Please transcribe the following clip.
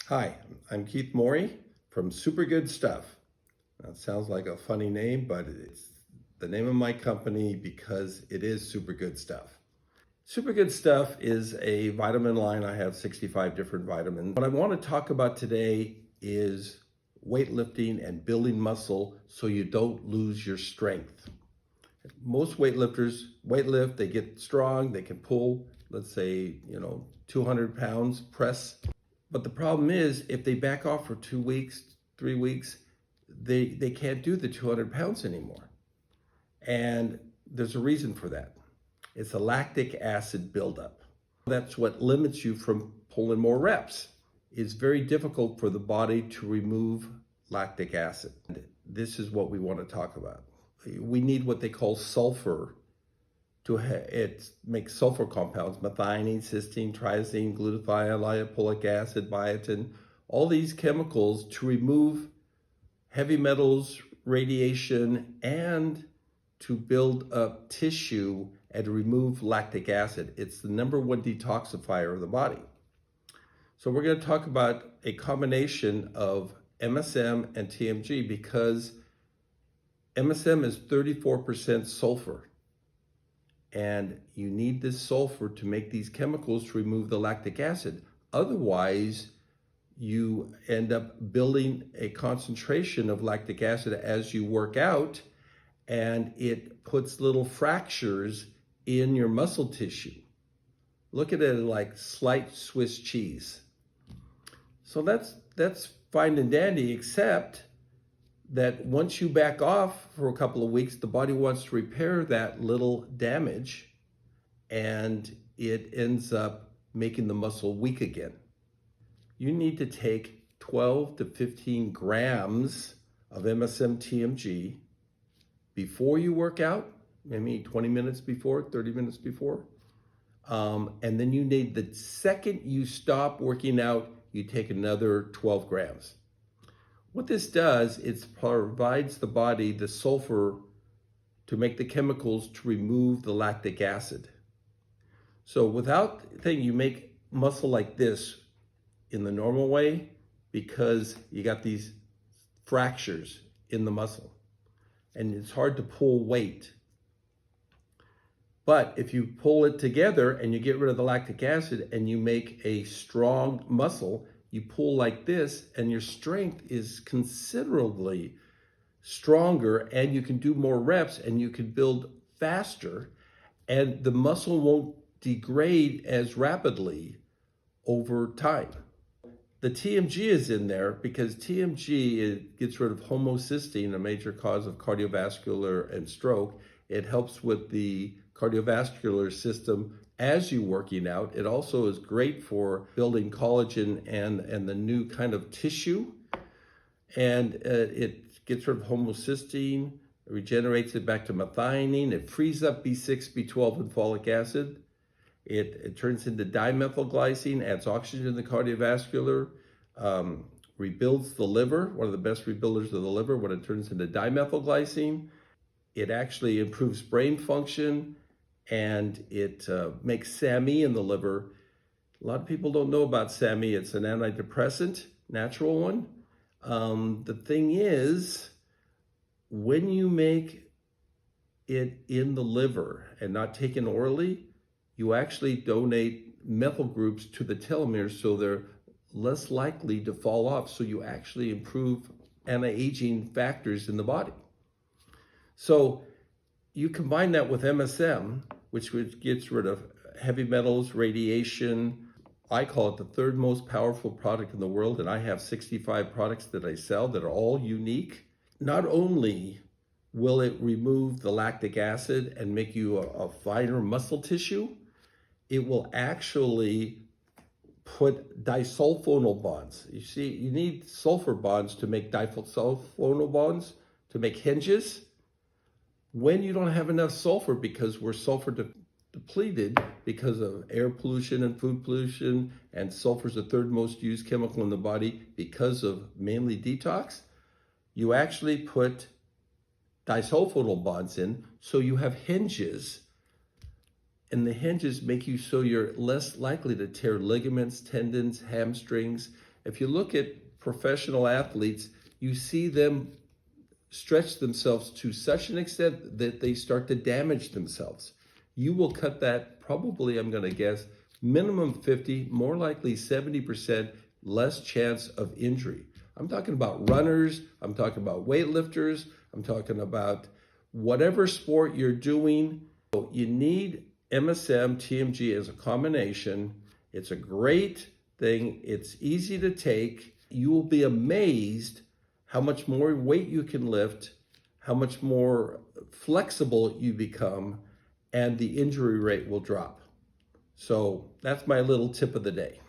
Hi, I'm Keith Morey from Super Good Stuff. That sounds like a funny name, but it's the name of my company because it is Super Good Stuff. Super Good Stuff is a vitamin line. I have 65 different vitamins. What I want to talk about today is weightlifting and building muscle so you don't lose your strength. Most weightlifters weightlift, they get strong, they can pull, let's say, 200 pounds press. But the problem is if they back off for 2 weeks, 3 weeks, they can't do the 200 pounds anymore. And there's a reason for that. It's a lactic acid buildup. That's what limits you from pulling more reps. It's very difficult for the body to remove lactic acid. This is what we want to talk about. We need what they call sulfur it makes sulfur compounds, methionine, cysteine, triazine, glutathione, lipoic acid, biotin, all these chemicals to remove heavy metals, radiation, and to build up tissue and remove lactic acid. It's the number one detoxifier of the body. So we're going to talk about a combination of MSM and TMG because MSM is 34% sulfur. And you need this sulfur to make these chemicals to remove the lactic acid. Otherwise, you end up building a concentration of lactic acid as you work out, and it puts little fractures in your muscle tissue. Look at it like sliced Swiss cheese. So that's fine and dandy, except that once you back off for a couple of weeks, the body wants to repair that little damage and it ends up making the muscle weak again. You need to take 12 to 15 grams of MSM TMG before you work out, maybe 20 minutes before, 30 minutes before. And then you need, the second you stop working out, you take another 12 grams. What this does, it provides the body the sulfur to make the chemicals to remove the lactic acid. So without thing, you make muscle like this in the normal way because you got these fractures in the muscle and it's hard to pull weight. But if you pull it together and you get rid of the lactic acid and you make a strong muscle, you pull like this and your strength is considerably stronger and you can do more reps and you can build faster and the muscle won't degrade as rapidly over time. The TMG is in there because TMG gets rid of homocysteine, a major cause of cardiovascular and stroke. It helps with the cardiovascular system as you're working out. It also is great for building collagen and the new kind of tissue. And it gets rid of homocysteine, regenerates it back to methionine. It frees up B6, B12, and folic acid. It turns into dimethylglycine, adds oxygen to the cardiovascular, rebuilds the liver, one of the best rebuilders of the liver when it turns into dimethylglycine. It actually improves brain function, and it makes SAMe in the liver. A lot of people don't know about SAMe. It's an antidepressant, natural one. The thing is, when you make it in the liver and not taken orally, you actually donate methyl groups to the telomeres so they're less likely to fall off. So you actually improve anti-aging factors in the body. So you combine that with MSM, which gets rid of heavy metals, radiation. I call it the third most powerful product in the world, and I have 65 products that I sell that are all unique. Not only will it remove the lactic acid and make you a finer muscle tissue, it will actually put disulfonal bonds. You see, you need sulfur bonds to make disulfonal bonds, to make hinges. When you don't have enough sulfur, because we're sulfur depleted because of air pollution and food pollution, and sulfur is the third most used chemical in the body because of mainly detox, you actually put disulfonal bonds in, so you have hinges, and the hinges make you so you're less likely to tear ligaments, tendons, hamstrings, If you look at professional athletes, you see them stretch themselves to such an extent that they start to damage themselves. You will cut that probably, I'm going to guess, minimum 50, more likely 70% less chance of injury. I'm talking about runners, I'm talking about weightlifters, I'm talking about whatever sport you're doing. So you need MSM, TMG as a combination. It's a great thing. It's easy to take. You will be amazed how much more weight you can lift, how much more flexible you become, and the injury rate will drop. So that's my little tip of the day.